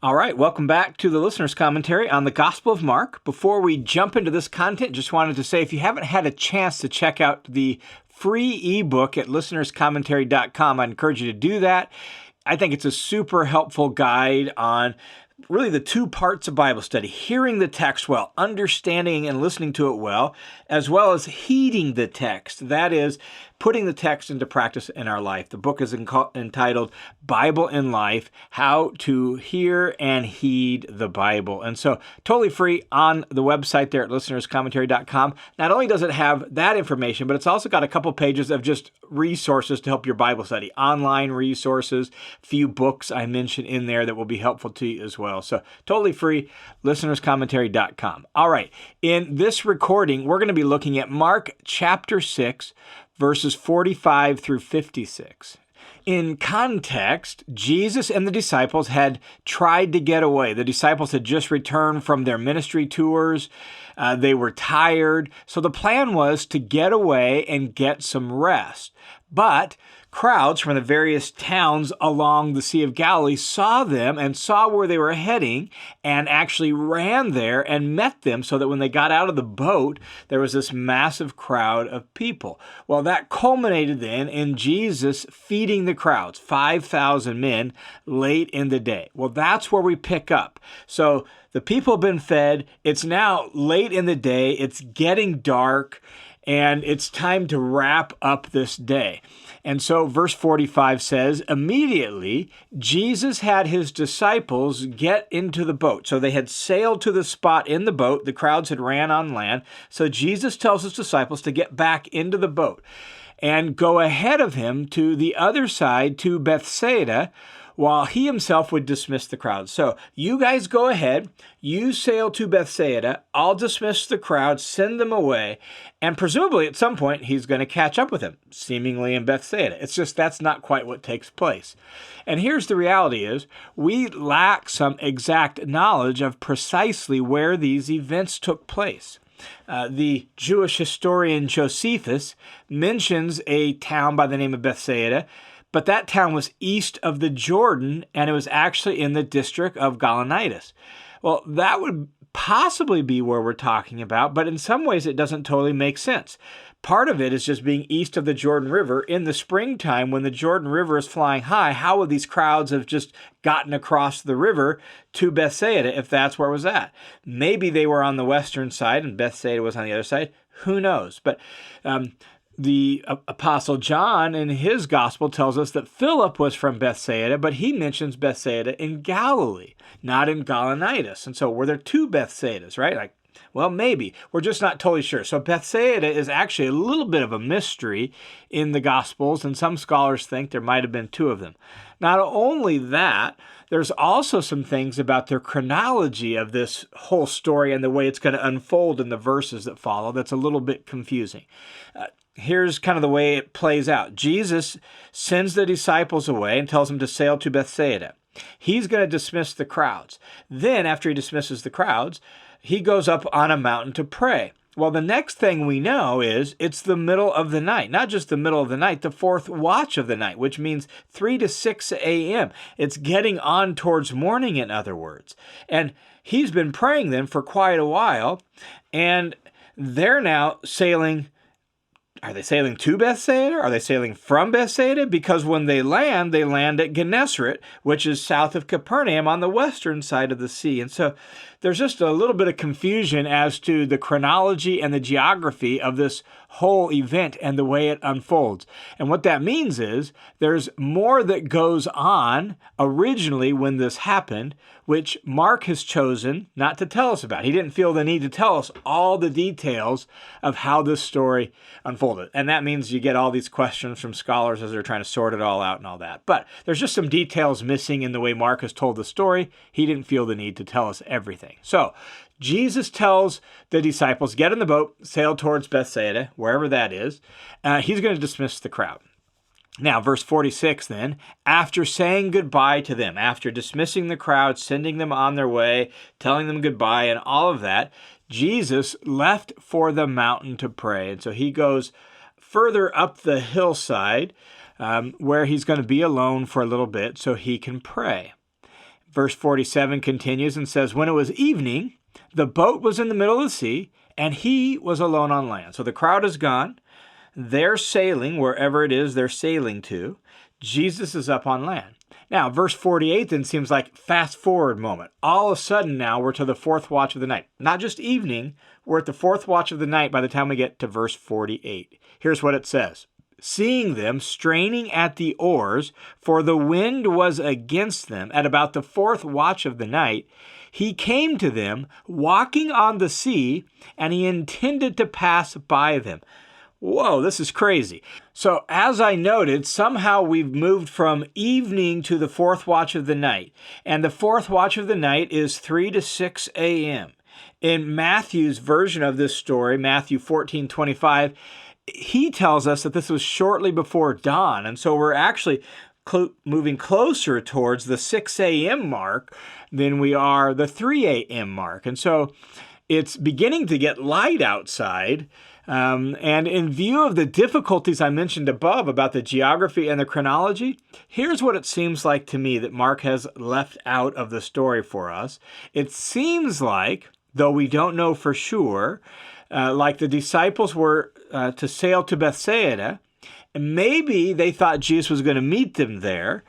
All right, welcome back to the listener's commentary on the Gospel of Mark. Before we jump into this content, just wanted to say if you haven't had a chance to check out the free ebook at listenerscommentary.com, I encourage you to do that. I think it's a super helpful guide on really the two parts of Bible study: hearing the text well, understanding and listening to it well as heeding the text. That is, putting the text into practice in our life. The book is entitled Bible in Life: How to Hear and Heed the Bible. And so totally free on the website there at listenerscommentary.com. Not only does it have that information, but it's also got a couple pages of just resources to help your Bible study. Online resources, few books I mentioned in there that will be helpful to you as well. So totally free, listenerscommentary.com. All right, in this recording, we're going to be looking at Mark chapter 6, verses 45 through 56. In context, Jesus and the disciples had tried to get away. The disciples had just returned from their ministry tours. They were tired. So the plan was to get away and get some rest. But crowds from the various towns along the Sea of Galilee saw them and saw where they were heading and actually ran there and met them, so that when they got out of the boat, there was this massive crowd of people. Well, that culminated then in Jesus feeding the crowds, 5,000 men, late in the day. Well, that's where we pick up. So the people have been fed. It's now late in the day. It's getting dark, and it's time to wrap up this day. And so verse 45 says, immediately Jesus had his disciples get into the boat. So they had sailed to the spot in the boat. The crowds had ran on land. So Jesus tells his disciples to get back into the boat and go ahead of him to the other side, to Bethsaida, while he himself would dismiss the crowd. So you guys go ahead, you sail to Bethsaida, I'll dismiss the crowd, send them away, and presumably at some point he's going to catch up with them, seemingly in Bethsaida. It's just that's not quite what takes place. And here's the reality is, we lack some exact knowledge of precisely where these events took place. The Jewish historian Josephus mentions a town by the name of Bethsaida, but that town was east of the Jordan, and it was actually in the district of Galilee. Well, that would possibly be where we're talking about, but in some ways it doesn't totally make sense. Part of it is just being east of the Jordan River. In the springtime, when the Jordan River is flying high, how would these crowds have just gotten across the river to Bethsaida if that's where it was at? Maybe they were on the western side and Bethsaida was on the other side. Who knows? But the Apostle John in his gospel tells us that Philip was from Bethsaida, but he mentions Bethsaida in Galilee, not in Galilee. And so were there two Bethsaidas, right? Well, maybe. We're just not totally sure. So Bethsaida is actually a little bit of a mystery in the Gospels, and some scholars think there might have been two of them. Not only that, there's also some things about the chronology of this whole story and the way it's going to unfold in the verses that follow that's a little bit confusing. Here's kind of the way it plays out. Jesus sends the disciples away and tells them to sail to Bethsaida. He's going to dismiss the crowds. Then, after he dismisses the crowds, he goes up on a mountain to pray. Well, the next thing we know is it's the middle of the night. Not just the middle of the night, the fourth watch of the night, which means 3 to 6 a.m. It's getting on towards morning, in other words. And he's been praying then for quite a while, and they're now sailing. Are they sailing to Bethsaida? Are they sailing from Bethsaida? Because when they land at Gennesaret, which is south of Capernaum on the western side of the sea. And so there's just a little bit of confusion as to the chronology and the geography of this whole event and the way it unfolds. And what that means is there's more that goes on originally when this happened, which Mark has chosen not to tell us about. He didn't feel the need to tell us all the details of how this story unfolded. And that means you get all these questions from scholars as they're trying to sort it all out and all that. But there's just some details missing in the way Mark has told the story. He didn't feel the need to tell us everything. So Jesus tells the disciples, get in the boat, sail towards Bethsaida, wherever that is. He's going to dismiss the crowd. Now, verse 46 then, after saying goodbye to them, after dismissing the crowd, sending them on their way, telling them goodbye and all of that, Jesus left for the mountain to pray. And so he goes further up the hillside where he's going to be alone for a little bit so he can pray. Verse 47 continues and says, when it was evening, the boat was in the middle of the sea, and he was alone on land. So the crowd is gone. They're sailing wherever it is they're sailing to. Jesus is up on land. Now, verse 48 then seems like fast forward moment. All of a sudden now we're to the fourth watch of the night. Not just evening, we're at the fourth watch of the night by the time we get to verse 48. Here's what it says. Seeing them straining at the oars, for the wind was against them, at about the fourth watch of the night, he came to them, walking on the sea, and he intended to pass by them. Whoa, this is crazy. So as I noted, somehow we've moved from evening to the fourth watch of the night. And the fourth watch of the night is 3 to 6 a.m. In Matthew's version of this story, Matthew 14:25, he tells us that this was shortly before dawn. And so we're actually moving closer towards the 6 a.m. mark than we are the 3 a.m. mark. And so it's beginning to get light outside. And in view of the difficulties I mentioned above about the geography and the chronology, here's what it seems like to me that Mark has left out of the story for us. It seems like, though we don't know for sure, like the disciples were to sail to Bethsaida, and maybe they thought Jesus was going to meet them there.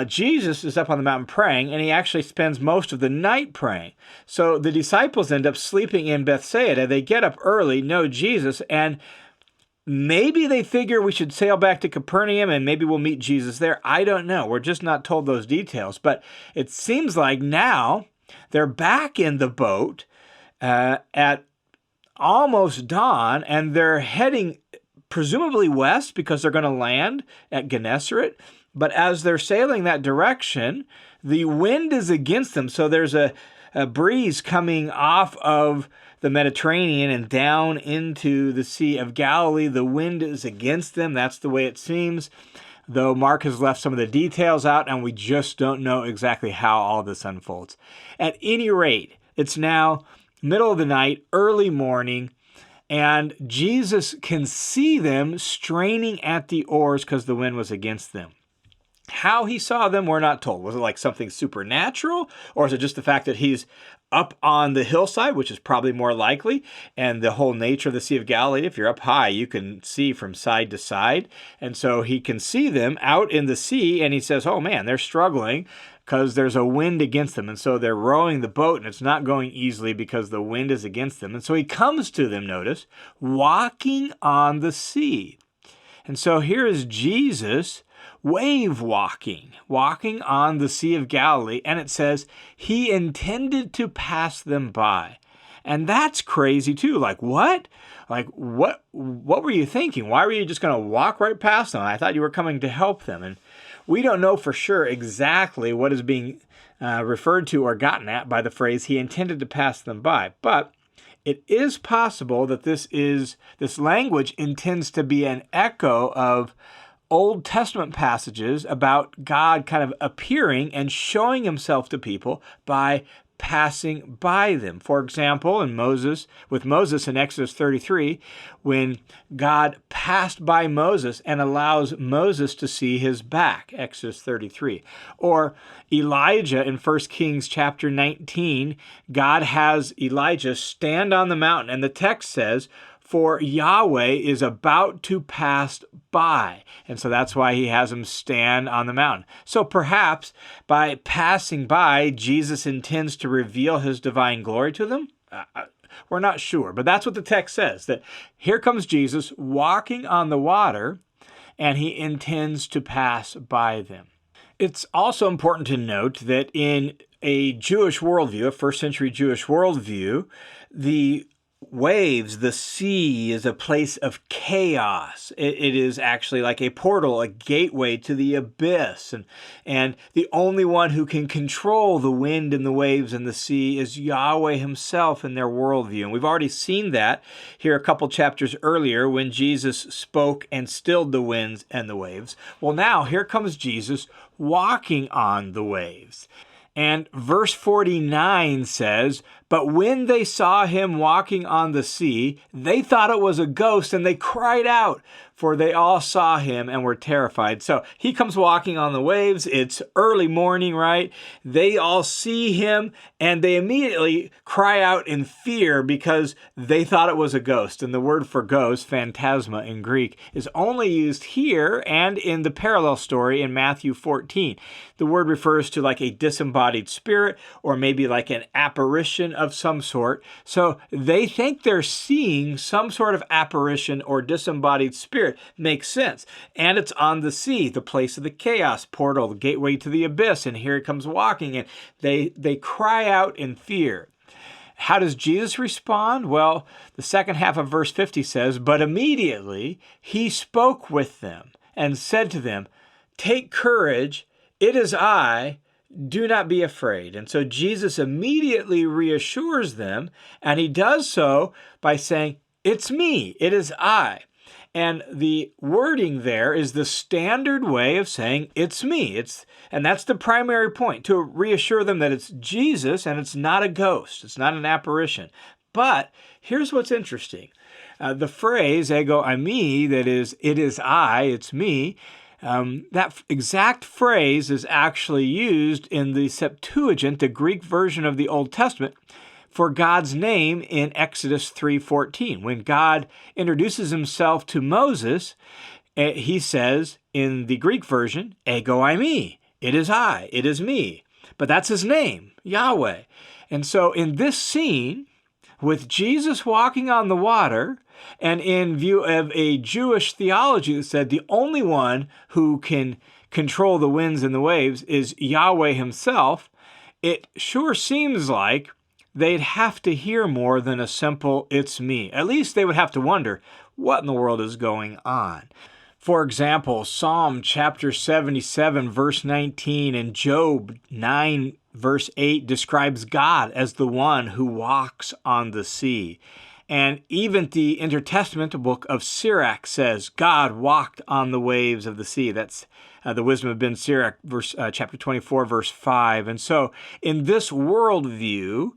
Jesus is up on the mountain praying, and he actually spends most of the night praying. So the disciples end up sleeping in Bethsaida. They get up early, know Jesus, and maybe they figure we should sail back to Capernaum and maybe we'll meet Jesus there. I don't know. We're just not told those details. But it seems like now they're back in the boat at almost dawn, and they're heading presumably west because they're going to land at Gennesaret. But as they're sailing that direction, the wind is against them. So there's a breeze coming off of the Mediterranean and down into the Sea of Galilee. The wind is against them. That's the way it seems, though Mark has left some of the details out, and we just don't know exactly how all this unfolds. At any rate, it's now middle of the night, early morning, and Jesus can see them straining at the oars because the wind was against them. How he saw them, we're not told. Was it like something supernatural? Or is it just the fact that he's up on the hillside, which is probably more likely, and the whole nature of the Sea of Galilee, if you're up high, you can see from side to side. And so he can see them out in the sea, and he says, oh man, they're struggling because there's a wind against them. And so they're rowing the boat, and it's not going easily because the wind is against them. And so he comes to them, notice, walking on the sea. And so here is Jesus wave walking on the Sea of Galilee, and it says he intended to pass them by. And that's crazy too. Like what? Like what were you thinking? Why were you just going to walk right past them? I thought you were coming to help them. And we don't know for sure exactly what is being referred to or gotten at by the phrase he intended to pass them by. But it is possible that this language intends to be an echo of Old Testament passages about God kind of appearing and showing himself to people by passing by them. For example, with Moses in Exodus 33, when God passed by Moses and allows Moses to see his back, Exodus 33. Or Elijah in 1 Kings chapter 19, God has Elijah stand on the mountain, and the text says, for Yahweh is about to pass by. And so that's why he has him stand on the mountain. So perhaps by passing by, Jesus intends to reveal his divine glory to them. We're not sure, but that's what the text says, that here comes Jesus walking on the water, and he intends to pass by them. It's also important to note that in a Jewish worldview, a first century Jewish worldview, the waves, the sea, is a place of chaos. It is actually like a portal, a gateway to the abyss. And the only one who can control the wind and the waves and the sea is Yahweh himself in their worldview. And we've already seen that here a couple chapters earlier when Jesus spoke and stilled the winds and the waves. Well, now here comes Jesus walking on the waves. And verse 49 says, But when they saw him walking on the sea, they thought it was a ghost, and they cried out, for they all saw him and were terrified. So he comes walking on the waves. It's early morning, right? They all see him, and they immediately cry out in fear because they thought it was a ghost. And the word for ghost, phantasma in Greek, is only used here and in the parallel story in Matthew 14. The word refers to like a disembodied spirit, or maybe like an apparition of some sort. So they think they're seeing some sort of apparition or disembodied spirit. Makes sense. And it's on the sea, the place of the chaos portal, the gateway to the abyss. And here he comes walking, and they cry out in fear. How does Jesus respond? Well, the second half of verse 50 says, "But immediately he spoke with them and said to them, 'Take courage, it is I, do not be afraid.'" And so Jesus immediately reassures them, and he does so by saying, "It's me, it is I." And the wording there is the standard way of saying, "It's me." And that's the primary point, to reassure them that it's Jesus and it's not a ghost. It's not an apparition. But here's what's interesting. The phrase, ego eimi, that is, "it is I, it's me," that exact phrase is actually used in the Septuagint, the Greek version of the Old Testament, for God's name in Exodus 3:14. When God introduces himself to Moses, he says in the Greek version, "Ego eimi," it is I, it is me. But that's his name, Yahweh. And so in this scene, with Jesus walking on the water, and in view of a Jewish theology that said the only one who can control the winds and the waves is Yahweh himself, it sure seems like they'd have to hear more than a simple "it's me." At least they would have to wonder, what in the world is going on? For example, Psalm chapter 77, verse 19, and Job 9, verse 8 describes God as the one who walks on the sea. And even the intertestamental book of Sirach says, God walked on the waves of the sea. That's the Wisdom of Ben Sirach, chapter 24, verse 5. And so in this worldview,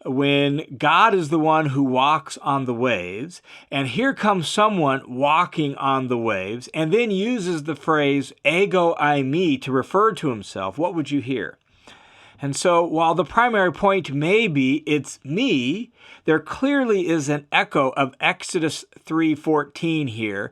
when God is the one who walks on the waves, and here comes someone walking on the waves, and then uses the phrase ego eimi to refer to himself, what would you hear? And so while the primary point may be "it's me," there clearly is an echo of Exodus 3:14 here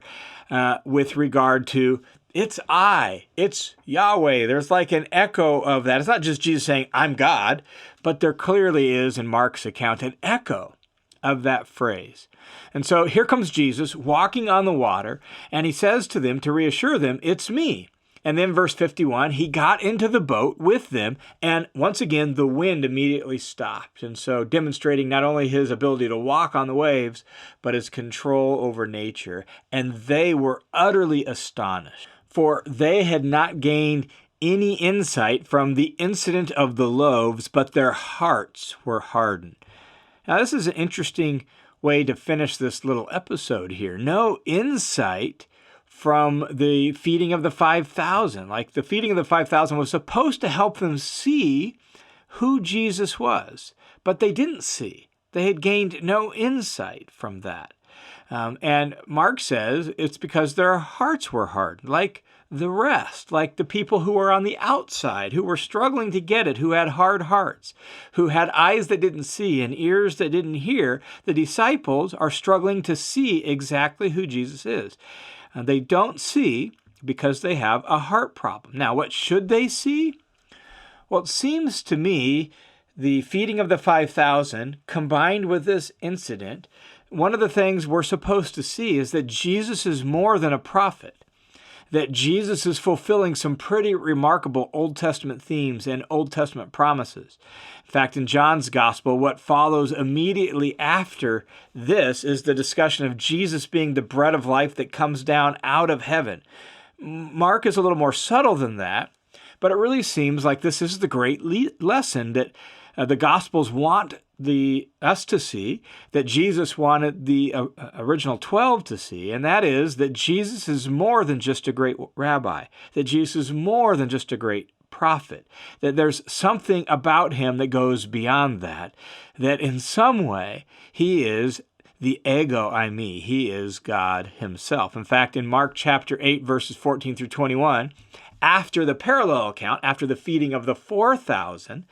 with regard to "it's I, it's Yahweh." There's like an echo of that. It's not just Jesus saying, "I'm God," but there clearly is in Mark's account an echo of that phrase. And so here comes Jesus walking on the water, and he says to them to reassure them, "It's me." And then verse 51, he got into the boat with them, and once again, the wind immediately stopped. And so demonstrating not only his ability to walk on the waves, but his control over nature. And they were utterly astonished, for they had not gained any insight from the incident of the loaves, but their hearts were hardened. Now, this is an interesting way to finish this little episode here. No insight from the feeding of the 5,000. Like the feeding of the 5,000 was supposed to help them see who Jesus was, but they didn't see. They had gained no insight from that. And Mark says it's because their hearts were hardened, like the rest, like the people who were on the outside, who were struggling to get it, who had hard hearts, who had eyes that didn't see and ears that didn't hear. The disciples are struggling to see exactly who Jesus is. They don't see because they have a heart problem. Now, what should they see? Well, it seems to me the feeding of the 5,000 combined with this incident, one of the things we're supposed to see is that Jesus is more than a prophet, that Jesus is fulfilling some pretty remarkable Old Testament themes and Old Testament promises. In fact, in John's Gospel, what follows immediately after this is the discussion of Jesus being the bread of life that comes down out of heaven. Mark is a little more subtle than that, but it really seems like this is the great lesson that the Gospels want us to see, that Jesus wanted the original 12 to see, and that is that Jesus is more than just a great rabbi, that Jesus is more than just a great prophet, that there's something about him that goes beyond that, that in some way he is the ego eimi. He is God himself. In fact, in Mark chapter 8, verses 14 through 21, after the parallel account, after the feeding of the 4,000,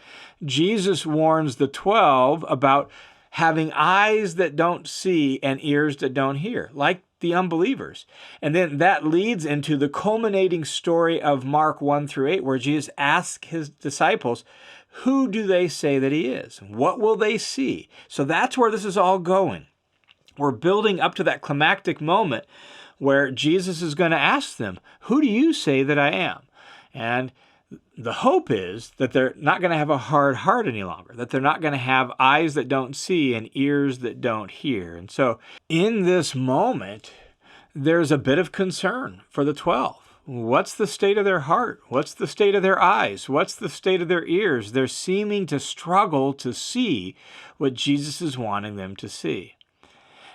Jesus warns the 12 about having eyes that don't see and ears that don't hear, like the unbelievers. And then that leads into the culminating story of Mark 1 through 8, where Jesus asks his disciples, who do they say that he is? What will they see? So that's where this is all going. We're building up to that climactic moment where Jesus is going to ask them, who do you say that I am? And the hope is that they're not going to have a hard heart any longer, that they're not going to have eyes that don't see and ears that don't hear. And so in this moment, there's a bit of concern for the 12. What's the state of their heart? What's the state of their eyes? What's the state of their ears? They're seeming to struggle to see what Jesus is wanting them to see.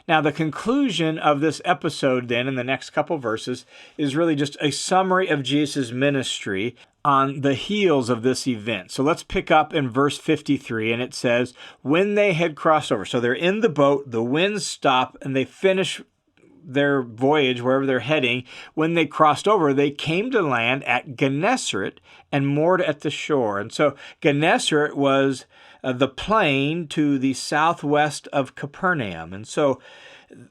Now, the conclusion of this episode then in the next couple verses is really just a summary of Jesus' ministry on the heels of this event. So let's pick up in verse 53, and it says, when they had crossed over. So they're in the boat, the winds stop, and they finish their voyage wherever they're heading. When they crossed over, they came to land at Gennesaret and moored at the shore. And so Gennesaret was the plain to the southwest of Capernaum. And so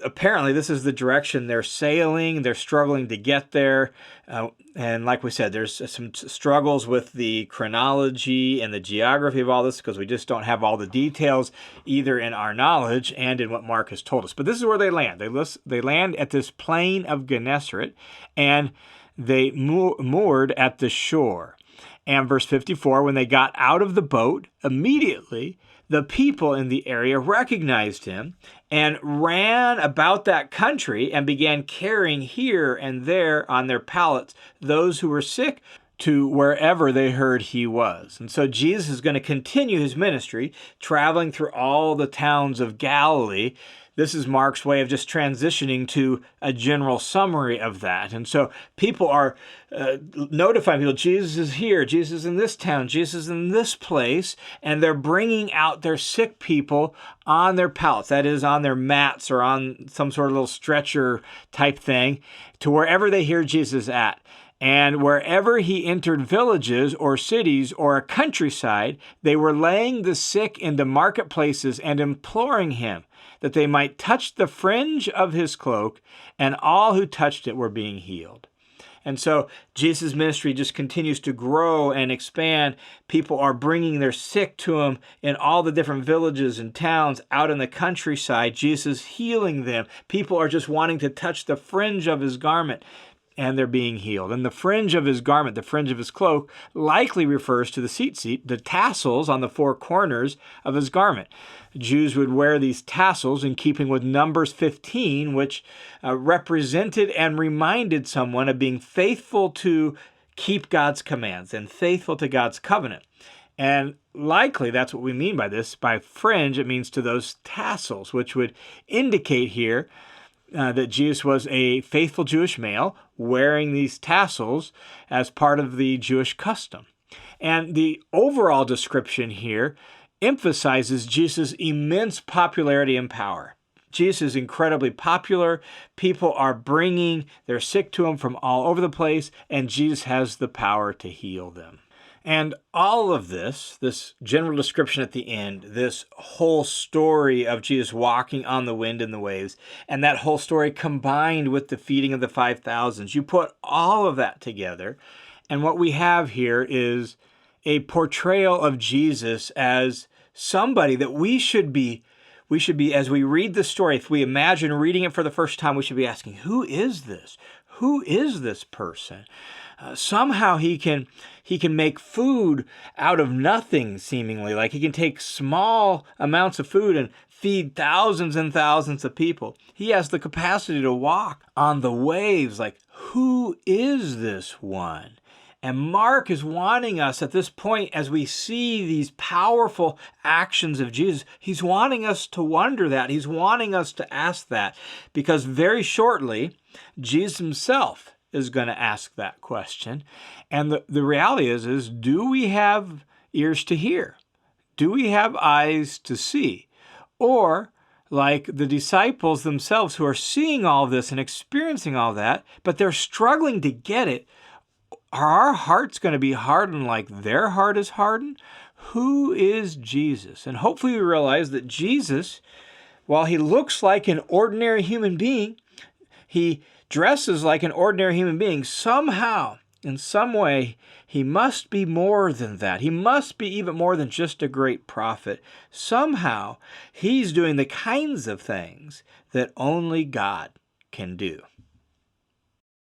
apparently this is the direction they're sailing. They're struggling to get there. And like we said, there's some struggles with the chronology and the geography of all this because we just don't have all the details either in our knowledge and in what Mark has told us. But this is where they land. They land at this plain of Gennesaret, and they moored at the shore. And verse 54, when they got out of the boat, immediately the people in the area recognized him and ran about that country and began carrying here and there on their pallets those who were sick to wherever they heard he was. And so Jesus is going to continue his ministry, traveling through all the towns of Galilee. This is Mark's way of just transitioning to a general summary of that. And so people are notifying people, Jesus is here, Jesus is in this town, Jesus is in this place, and they're bringing out their sick people on their pallets, that is on their mats or on some sort of little stretcher type thing, to wherever they hear Jesus at. And wherever he entered villages or cities or a countryside, they were laying the sick into marketplaces and imploring him that they might touch the fringe of his cloak, and all who touched it were being healed. And so Jesus' ministry just continues to grow and expand. People are bringing their sick to him in all the different villages and towns out in the countryside. Jesus healing them. People are just wanting to touch the fringe of his garment, and they're being healed. And the fringe of his garment, the fringe of his cloak, likely refers to the tzitzit, the tassels on the four corners of his garment. Jews would wear these tassels in keeping with Numbers 15, which represented and reminded someone of being faithful to keep God's commands and faithful to God's covenant. And likely that's what we mean by this. By fringe, it means to those tassels, which would indicate here that Jesus was a faithful Jewish male wearing these tassels as part of the Jewish custom. And the overall description here emphasizes Jesus' immense popularity and power. Jesus is incredibly popular. People are bringing their sick to him from all over the place, and Jesus has the power to heal them. And all of this general description at the end, this whole story of Jesus walking on the wind and the waves, and that whole story combined with the feeding of the 5,000, you put all of that together, and what we have here is a portrayal of Jesus as somebody that we should be, as we read the story, if we imagine reading it for the first time, we should be asking, who is this? Who is this person? Somehow he can make food out of nothing, seemingly. Like he can take small amounts of food and feed thousands and thousands of people. He has the capacity to walk on the waves. Like, who is this one? And Mark is wanting us at this point, as we see these powerful actions of Jesus, he's wanting us to wonder that. He's wanting us to ask that, because very shortly, Jesus himself is going to ask that question. And the reality is do we have ears to hear? Do we have eyes to see? Or, like the disciples themselves who are seeing all this and experiencing all that, but they're struggling to get it, are our hearts going to be hardened like their heart is hardened? Who is Jesus? And hopefully we realize that Jesus, while he looks like an ordinary human being, he dresses like an ordinary human being, somehow, in some way, he must be more than that. He must be even more than just a great prophet. Somehow, he's doing the kinds of things that only God can do.